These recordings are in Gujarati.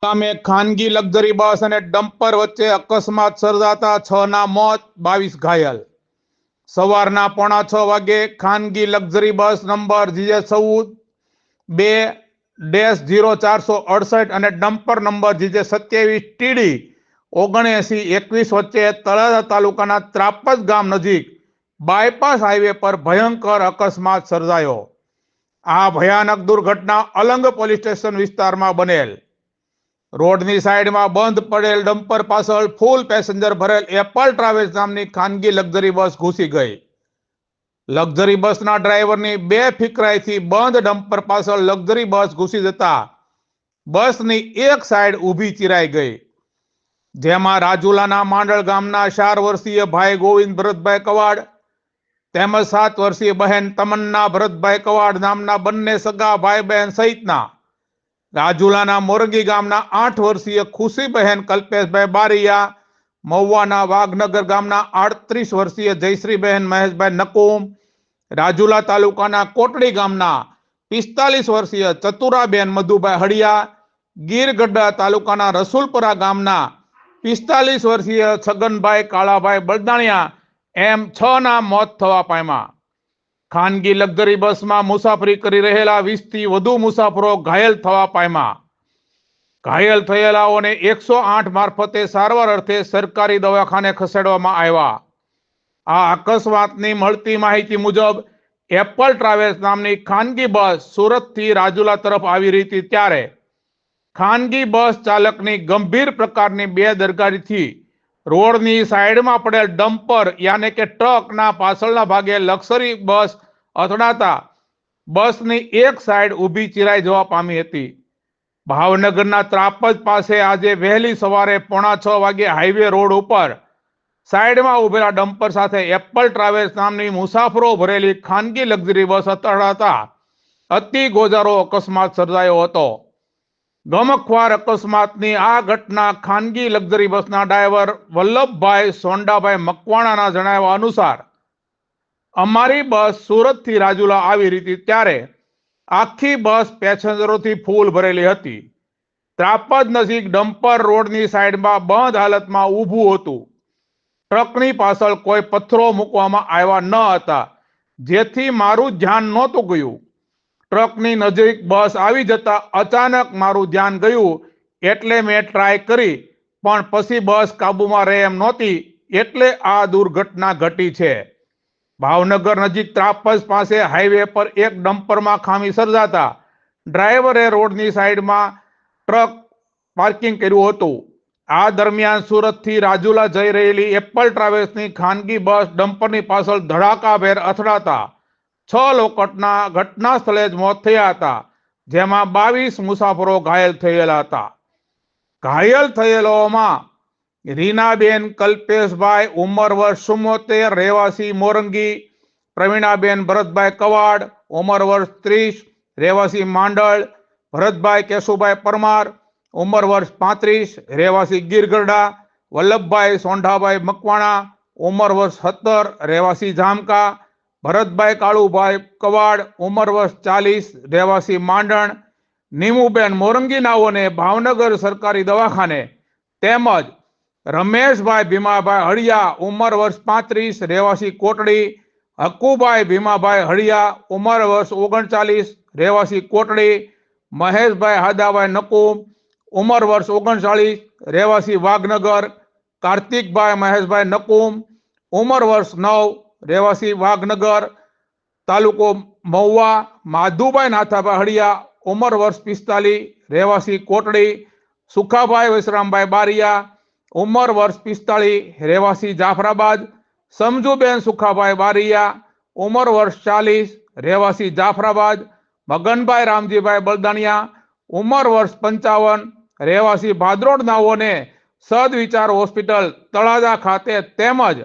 ગામે ખાનગી લક્ઝરી બસ અને ડમ્પર વચ્ચે અકસ્માત સર્જાતા 6 ના મોત, 22 ઘાયલ. સવારના 5:45 વાગે ખાનગી લક્ઝરી બસ નંબર GJ14 2-0468 અને ડમ્પર નંબર GJ27 TD 7921 વચ્ચે તળાજા તાલુકાના ત્રાપજ ગામ નજીક બાયપાસ હાઈવે પર ભયંકર અકસ્માત સર્જાયો. આ ભયાનક દુર્ઘટના અલંગ પોલીસ સ્ટેશન વિસ્તારમાં બનેલ. રોડની સાઈડમાં બંધ પડેલ ડમ્પર પાછળ ફૂલ પેસેન્જર ભરેલ એપલ ટ્રાવેલ્સ નામની ખાનગી લક્ઝરી બસ ઘૂસી ગઈ. લક્ઝરી બસના ડ્રાઈવરની બેફિકરાઈથી બંધ ડમ્પર પાછળ લક્ઝરી બસ ઘૂસી જતા બસની એક સાઈડ ઊભી ચીરાઈ ગઈ, જેમાં રાજુલાના માંડળ ગામના 4 વર્ષીય ભાઈ ગોવિંદ ભરતભાઈ કવાડ તેમજ 7 વર્ષીય બહેન તમન્ના ભરતભાઈ કવાડ નામના બંને સગા ભાઈ બહેન સહિતના રાજુલાના મોરંગી ગામના 8 વર્ષીય ખુશીબહેન કલ્પેશભાઈ બારિયા, મહુવાના વાઘનગર ગામના 38 વર્ષીય જયશ્રીબહેન મહેશભાઈ નકુમ, રાજુલા તાલુકાના કોટડી ગામના 45 વર્ષીય ચતુરાબેન મધુભાઈ હળિયા, ગીરગઢડા તાલુકાના રસુલપુરા ગામના 45 વર્ષીય છગનભાઈ કાળાભાઈ બળદાણિયા એમ 6 ના મોત થવા પામ્યા. ખાનગી લક્ઝરી બસમાં મુસાફરી કરી રહેલા 20 થી વધુ મુસાફરો ઘાયલ થવા પામ્યા. ઘાયલ થયેલાઓને 108 મારફતે સારવાર અર્થે સરકારી દવાખાને ખસેડવામાં આવ્યા. આ અકસ્માતની મળતી માહિતી મુજબ એપલ ટ્રાવેલ્સ નામની ખાનગી બસ સુરતથી રાજુલા તરફ આવી રહી હતી ત્યારે ખાનગી બસ ચાલકની ગંભીર પ્રકારની બેદરકારીથી રોડની સાઈડમાં પડેલ ડમ્પર યાને કે ટ્રકના પાછળના ભાગે લક્ઝરી બસ અથડાતા બસની એક સાઈડ ઊભી ચીરાઈ જવા પામી હતી. ભાવનગરના ત્રાપજ પાસે આજે વહેલી સવારે 5:45 વાગે હાઈવે રોડ ઉપર સાઈડમાં ઉભેલા ડમ્પર સાથે એપલ ટ્રાવેલ્સ નામની મુસાફરો ભરેલી ખાનગી લક્ઝરી બસ અથડાતા અતિ ગોજારો અકસ્માત સર્જાયો હતો. ગમખ્વાર અકસ્માતની આ ઘટના ખાનગી લક્ઝરી બસના ડ્રાઈવર વલ્લભભાઈ સોંડાભાઈ મકવાણાના જણાવ્યા અનુસાર અમારી બસ સુરતથી રાજુલા આવી રહી હતી ત્યારે આખી બસ પેસેન્જરોથી ફૂલ ભરેલી હતી. ત્રાપજ નજીક ડમ્પર રોડની સાઈડમાં બંધ હાલતમાં ઊભું હતું. ટ્રકની પાછળ કોઈ પથ્થરો મૂકવામાં આવ્યા ન હતા, જેથી મારું ધ્યાન નહોતું ગયું. ટ્રકની નજીક બસ આવી જતા અચાનક મારું ધ્યાન ગયું એટલે મેં ટ્રાય કરી, પણ પછી બસ કાબુમાં રહે એમ નહોતી એટલે આ દુર્ઘટના ઘટી છે. ભાવનગર નજીક ત્રાપજ પાસે હાઈવે પર એક ડમ્પરમાં ખામી સર્જાતા ડ્રાઈવરે રોડની સાઈડમાં ટ્રક પાર્કિંગ કર્યું હતું. આ દરમિયાન સુરતથી રાજુલા જઈ રહેલી એપલ ટ્રાવેલ્સની ખાનગી બસ ડમ્પરની પાછળ ધડાકાભેર અથડાતા 6 લોકોના ઘટના સ્થળે જ મોત થયા હતા, જેમાં 22 મુસાફરો ઘાયલ થયેલા હતા. ઘાયલ થયેલાઓમાં રીનાબેન કલ્પેશભાઈ ઉંમર વર્ષ 74 રહેવાસી મોરંગી, પ્રવીણાબેન ભરતભાઈ કવાડ ઉંમર વર્ષ 30 રહેવાસી માંડળ, ભરતભાઈ કેશુભાઈ પરમાર ઉંમર વર્ષ 35 રહેવાસી ગીરગઢડા, વલ્લભભાઈ સોંઢાભાઈ મકવાણા ઉંમર વર્ષ 17 રહેવાસી જામકા, ભરતભાઈ કાળુભાઈ કવાડ ઉંમર વર્ષ 40 રહેવાસી માંડણ, નીમુબેન મોરંગી નાઓને ભાવનગર સરકારી દવાખાને તેમજ રમેશભાઈ ભીમાભાઈ હળિયા ઉંમર વર્ષ 35 રહેવાસી કોટડી, હક્કુભાઈ ભીમાભાઈ હળિયા ઉંમર વર્ષ 39 રહેવાસી કોટડી, મહેશભાઈ હાદાભાઈ નકુમ ઉંમર વર્ષ 39 રહેવાસી વાઘનગર, કાર્તિકભાઈ મહેશભાઈ નકુમ ઉંમર વર્ષ 9 રહેવાસી વાઘનગર, તાલુકો મહુવા, માધુભાઈ નાથાભાઈ હળિયા ઉંમર વર્ષ 45 રહેવાસી કોટડી, સુખાભાઈ વિશ્રામભાઈ બારિયા ઉંમર વર્ષ 45 રહેવાસી જાફરાબાદ, સમજુબેન સુખાભાઈ બારિયા ઉંમર વર્ષ 40 રહેવાસી જાફરાબાદ, મગનભાઈ રામજીભાઈ બળદાણિયા ઉંમર વર્ષ 55 રહેવાસી ભાદરોડ નાઓને સદવિચાર હોસ્પિટલ તળાજા ખાતે તેમજ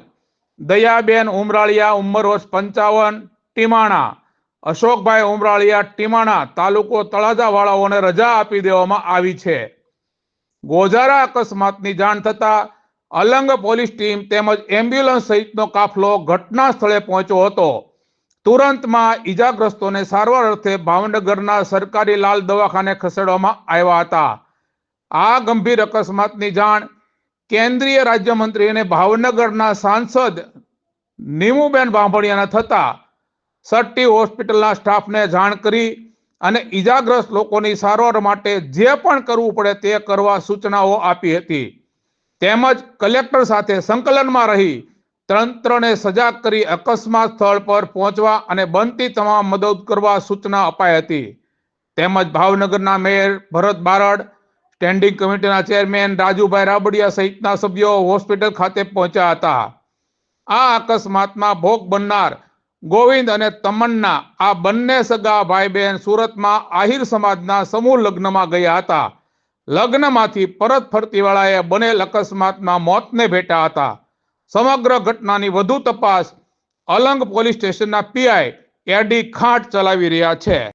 દયાબેન ઉમરાળિયા ઉંમર વર્ષ 55 ટીમાણા, અશોકભાઈ ઉમરાળિયા ટીમાણા તાલુકો તળાજા વાળાઓને રજા આપી દેવામાં આવી છે. ગોજારા અકસ્માતની જાણ થતા અલંગ પોલીસ ટીમ તેમજ એમ્બ્યુલન્સ સહિતનો કાફલો ઘટના સ્થળે પહોંચ્યો હતો. તુરંતમાં ઈજાગ્રસ્તોને સારવાર અર્થે ભાવનગરના સરકારી લાલ દવાખાને ખસેડવામાં આવ્યા હતા. આ ગંભીર અકસ્માતની જાણ કેન્દ્રીય રાજ્યમંત્રી અને ભાવનગરના સાંસદ નીમુબેન બાંભણિયાના થતા સટ્ટી હોસ્પિટલના સ્ટાફને જાણ કરી અને ઈજાગ્રસ્ત લોકોની સારવાર માટે જે પણ કરવું પડે તે કરવા સૂચનાઓ આપી હતી. તેમજ કલેક્ટર સાથે સંકલનમાં રહી તંત્રને સજાગ કરી અકસ્માત સ્થળ પર પહોંચવા અને બનતી તમામ મદદ કરવા સૂચના અપાઈ હતી. તેમજ ભાવનગરના મેયર ભરત બારડ, સ્ટેન્ડિંગ કમિટીના ચેરમેન રાજુભાઈ રાબડિયા સહિતના સભ્યો હોસ્પિટલ ખાતે પહોંચ્યા હતા. આ અકસ્માતમાં ભોગ બનનાર ગોવિંદ અને તમન્ના આ બંને સગા ભાઈ બહેન સુરતમાં આહિર સમાજના સમૂહ લગ્નમાં ગયા હતા. લગ્નમાંથી પરત ફરતી વેળાએ બનેલ અકસ્માતમાં મોતને ભેટ્યા હતા. સમગ્ર ઘટનાની વધુ તપાસ અલંગ પોલીસ સ્ટેશનના પીઆઈ એડી ખાંટ ચલાવી રહ્યા છે.